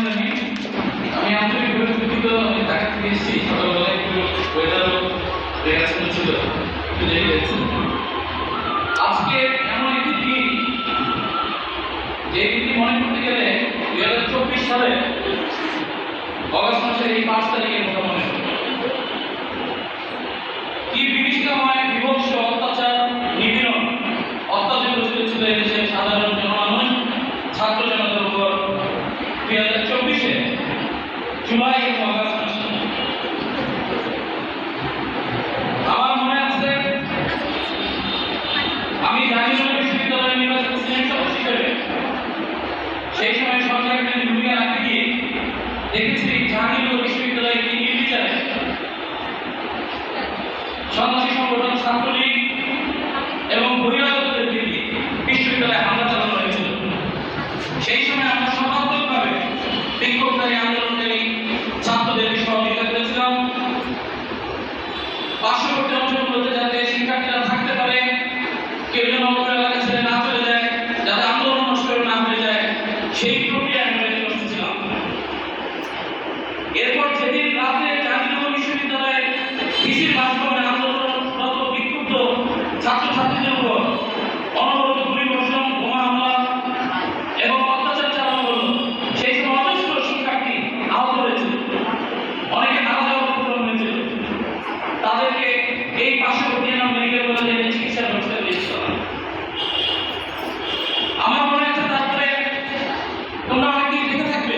আমি আন্তরিকভাবে দুঃখিত। আমি ঢাকা থেকে এসেছি, সকালবেলা একটু ওয়েদারও দেখাশোনা ছিল, একটু দেরি হয়েছে। আজকে এমন একটি দিন, যে দিনটি মনে করতে গেলে 2024 সালে অগাস্ট মাসের এই 5 তারিখের কথা মনে হয়। কি বিভীষিকাময় বিভৎস অত্যাচার, নিপীড়ন, অত্যাচার চলেছিল এদেশের সাধারণ জনমানুষ, ছাত্র জনতার উপর 2024-এ জুলাই এবং আগস্ট মাসে। আমার মনে আছে, আমি জাহাঙ্গীরনগর বিশ্ববিদ্যালয়ের নির্বাচিত সিনেট সদস্য হিসেবে সেই সময় সরকারের ভূমিকা রাখতে গিয়ে দেখেছি জাহাঙ্গীরনগর বিশ্ববিদ্যালয়ে একটি নির্বিচারে সন্ত্রাসী সংগঠন ছাত্রলীগ এবং বহিরাগতদের দিকে বিশ্ববিদ্যালয়ে হামলা চালানো হয়েছিল। সেই সময় আমরা সর্বাত্মকভাবে বিক্ষোভকারী আন্দোলনকারী ছাত্রদের সহযোগিতা করেছিলাম। পার্শ্ববর্তী অঞ্চলগুলোতে যাতে শিক্ষার্থীরা থাকতে পারে, কেউ যেন অন্য এলাকা ছেড়ে না চলে যায়, যাতে আন্দোলন নষ্ট না হয়ে যায়, সেই প্রক্রিয়ায় আমরা করতেছিলাম। এরপর যেদিন রাতে জাহাঙ্গীরনগর বিশ্ববিদ্যালয়ের ডিসির বাসভবনে আন্দোলনরত বিক্ষুব্ধ ছাত্রছাত্রীদের উপর অনবরত গুলিবর্ষণ, বোমা হামলা এবং অত্যাচার চালানো হলো, সেই সময় অজস্র শিক্ষার্থী আহত হয়েছিল, অনেকে মারা যাওয়ার উপক্রম হয়েছিল। তাদেরকে এই পার্শ্ববর্তী মেডিকেল কলেজে চিকিৎসার ব্যবস্থা দিয়েছিল। আমার মনে আছে, তারপরে তোমরা অনেকেই দেখে থাকবে,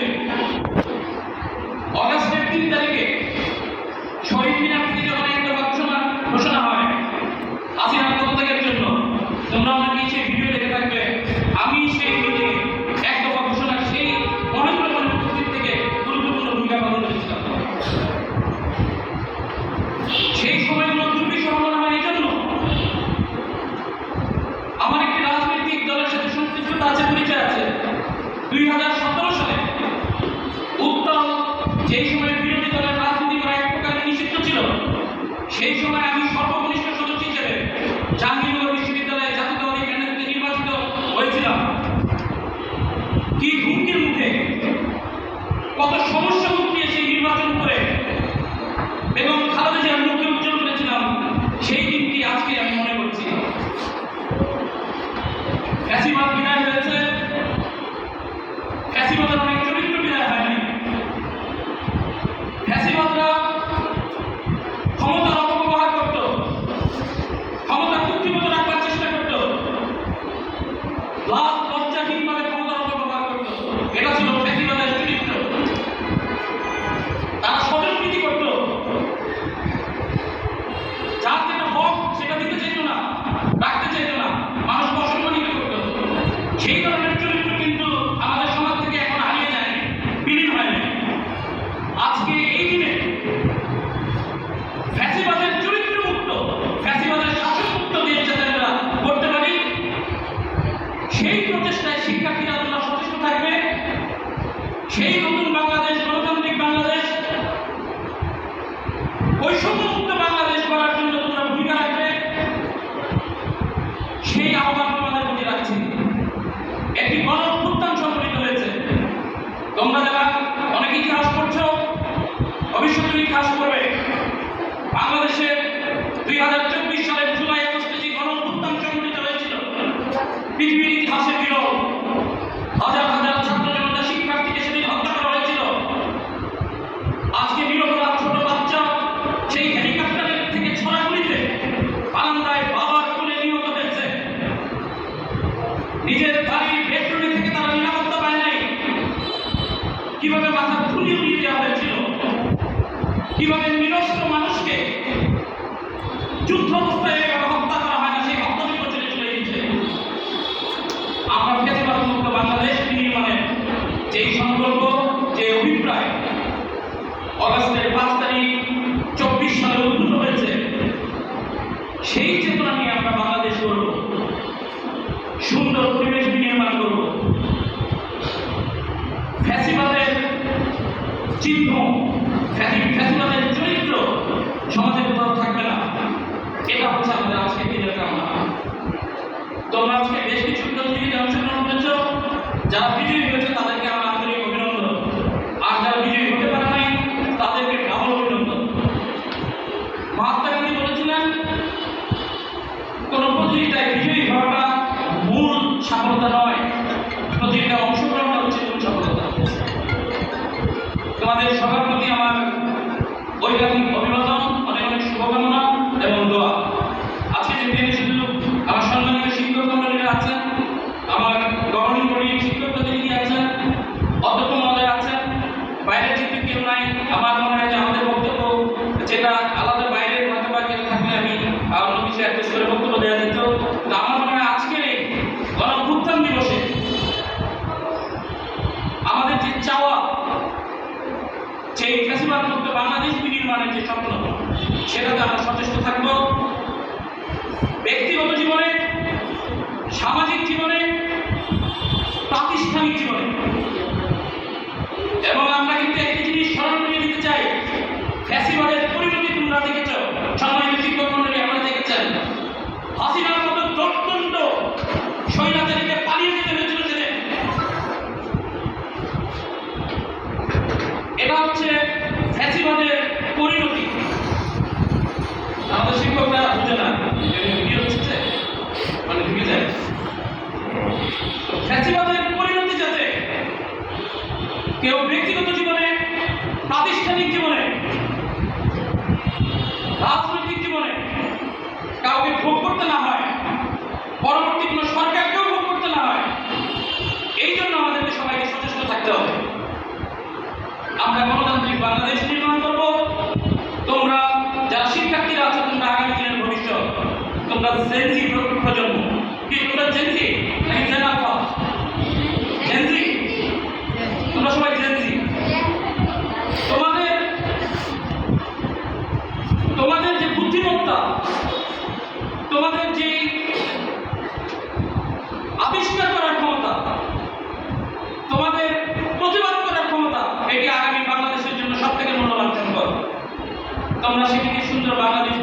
অগাস্টের 3 তারিখে শহীদ মিনার থেকে যখন একটা ঘোষণা হয় হাসিনার পদত্যাগের জন্য, তোমরা অনেকেই সেই ভিডিও দেখে থাকবে। আমি সেই মিটিংয়ে এক দফা ঘোষণার সেই মহেন্দ্রগঞ্জ উপস্থিত থেকে গুরুত্বপূর্ণ ভূমিকা পালন করেছিলাম। সেই সময়গুলো দুর্বিষহ মনে হয় এই জন্য, আমার একটি রাজনৈতিক দলের সাথে সংশ্লিষ্টতা আছে, পরিচয় আছে। 2017 সালে উত্তর, যেই সময় বিরোধী দলের রাজনীতি করা এক প্রকার নিষিদ্ধ ছিল, সেই সময় আমি সর্বকনিষ্ঠ সদস্য হিসেবে জাহাঙ্গীরনগর বিশ্ববিদ্যালয়ে জাতীয়তাবাদী ক্যান্ডিডেট নির্বাচিত হয়েছিলাম। কি হুমকির মুখে, কত সমস্যা উঠিয়ে সেই নির্বাচন করে এবং খালেদা জিয়ার মুখে উজ্জ্বল করেছিলাম, সেই দিনটি আজকে আমি মনে করছি। ফ্যাসিবাদ বিদায় হয়েছে, ফ্যাসিবাদের অনেক চরিত্র বিদায় হয়নি। ফ্যাসিবাদরা ক্ষমতার অপব্যবহার করত, ক্ষমতা কুক্ষিগত রাখবার চেষ্টা করত, লজ্জাহীনভাবে ক্ষমতার অপব্যবহার করত। এটা ছিল ফ্যাসিবাদের চরিত্র। তারা স্বজনপ্রীতি করত, যার যেটা হক সেটা দিতে চাইত না, রাখতে চাইত না, মানুষকে অসম্মানিত করত। সেই ধরনের চরিত্র কিন্তু আমাদের সমাজ থেকে এখন হারিয়ে যায়নি, বিলীন হয়নি। আজকে এই দিনে ফ্যাসিবাদের চরিত্র মুক্ত, ফ্যাসিবাদের শাসন মুক্ত দেশ যাতে আমরা করতে পারি, সেই প্রচেষ্টায় শিক্ষার্থীরা তোমরা সচেষ্ট থাকবে। সেই নতুন বাংলাদেশ, গণতান্ত্রিক বাংলাদেশ, বৈষম্যমুক্ত বাংলাদেশ করার জন্য তোমরা ভূমিকা রাখবে, সেই আহ্বান তোমাদের প্রতি রাখছি। একটি গণ অভ্যুত্থান সংঘটিত হয়েছে। তোমরা যারা অনেক ইতিহাস পড়ছো, ভবিষ্যতের ইতিহাস পড়বে। বাংলাদেশে 2024 সালের জুলাই আগস্টে যে গণ অভ্যুত্থান সংঘটিত হয়েছিল, পৃথিবীর ইতিহাসে বিরল। হাজার হাজার ছাত্র জনতা, শিক্ষার্থীকে সেদিন হত্যা করা হয়েছিল। আজকে নিরপরাধ ছোট বাচ্চা সেই হেলিকপ্টারের থেকে ছড়া গুলিতে বারান্দায় বাবার কোলে নিহত হয়েছে। নিজের বাড়ির বেডরুমে থেকে তারা নিরাপত্তা পায় নাই। কিভাবে মাথা খুলি উড়িয়ে দেওয়া হয়েছিল, কিভাবে নিরস্ত্র মানুষকে যুদ্ধ অবস্থায় হত্যা করা হয় না, সেই হত্যা বিপর্যয়ে চলে গেছে। আমরা ফ্যাসিবাদ মুক্ত বাংলাদেশ নির্মাণের যেই সংকল্প, যে অভিপ্রায় অগাস্টের 5 তারিখ 24 সালে উদ্ভূত হয়েছে, সেই চেতনা নিয়ে আমরা বাংলাদেশ করব, সুন্দর পরিবেশ নির্মাণ করব। ফ্যাসিবাদের চিহ্ন, ফ্যাসিবাদের চরিত্র সমাজে কোথাও থাকবে না। এটা হচ্ছে আমাদের আজকে দিনের কামনা। তোমরা আজকে বেশ কিছু প্রতিযোগিতায় অংশগ্রহণ করেছ, যারা বিজয়ী হয়েছে তাদেরকে আমার আন্তরিক অভিনন্দন। অভিবাদন, অনেক অনেক শুভকামনা এবং দোয়া। আজকে যে দিনে শুধু আমার সম্মানিত শিক্ষক মণ্ডলীরা আছেন, আমার গভর্নিং বডির শিক্ষক প্রতিনিধি আছেন, অধ্যক্ষ মহোদয় আছেন, বাইরের যেহেতু কেউ নাই, আমার মনে হয় যে আমাদের বক্তব্য যেটা আলাদা বাইরের হয়তো বা কেউ থাকলে আমি অন্য কিছু অ্যাড্রেস করে বক্তব্য দেওয়া যেত। তো আমার মনে হয় আজকের এই গণঅভ্যুত্থান দিবসে আমাদের যে চাওয়া, যে ফ্যাসিবাদ মুক্ত বাংলাদেশ বিনির্মাণের যে স্বপ্ন, সেটাতে আমরা সচেষ্ট থাকবো। ব্যক্তিগত জীবনে, সামাজিক জীবনে, প্রাতিষ্ঠানিক জীবনে। এবং আমরা কিন্তু একটি জিনিস স্মরণ করিয়ে দিতে চাই, ফ্যাসিবাদের পরিণতি তোমরা দেখেছ, সম্মানিত শিক্ষক মণ্ডলী আপনারা দেখেছেন। হাসিনার মতো দর্দণ্ড স্বৈরাচারীকে পালিয়ে যেতে হয়েছিল সেদিন। এটা হচ্ছে ফ্যাসিবাদের পরিণতি। আমাদের শিক্ষকরা বুঝে না, মানে ঢুকে যায়। ফ্যাসিবাদের পরিণতি যাতে কেউ ব্যক্তিগত জীবনে, প্রাতিষ্ঠানিক জীবনে, রাজনৈতিক জীবনে কাউকে ভোগ করতে না হয়, পরবর্তী কোনো সরকারকেও ভোগ করতে না হয়, এই জন্য আমাদেরকে সবাইকে সচেষ্ট থাকতে হবে। আমরা গণতান্ত্রিক বাংলাদেশ নির্মাণ করব। তোমরা যারা শিক্ষার্থীরা আছো, তোমরা আগামী দিনের ভবিষ্যৎ, তোমরা জেনজি প্রজন্ম। কি তোমরা জেনজি নাকি জেন আলফা? জেনজি, তোমরা সবাই জেনজি। তোমাদের যে বুদ্ধিমত্তা, তোমাদের যে আবিষ্কার করার ক্ষমতা, তোমাদের প্রতিবাদ করার ক্ষমতা, এটি আগামী বাংলাদেশের জন্য সব থেকে মূল্যবান সম্পদ। তোমরা সেটিকে সুন্দর বাংলাদেশ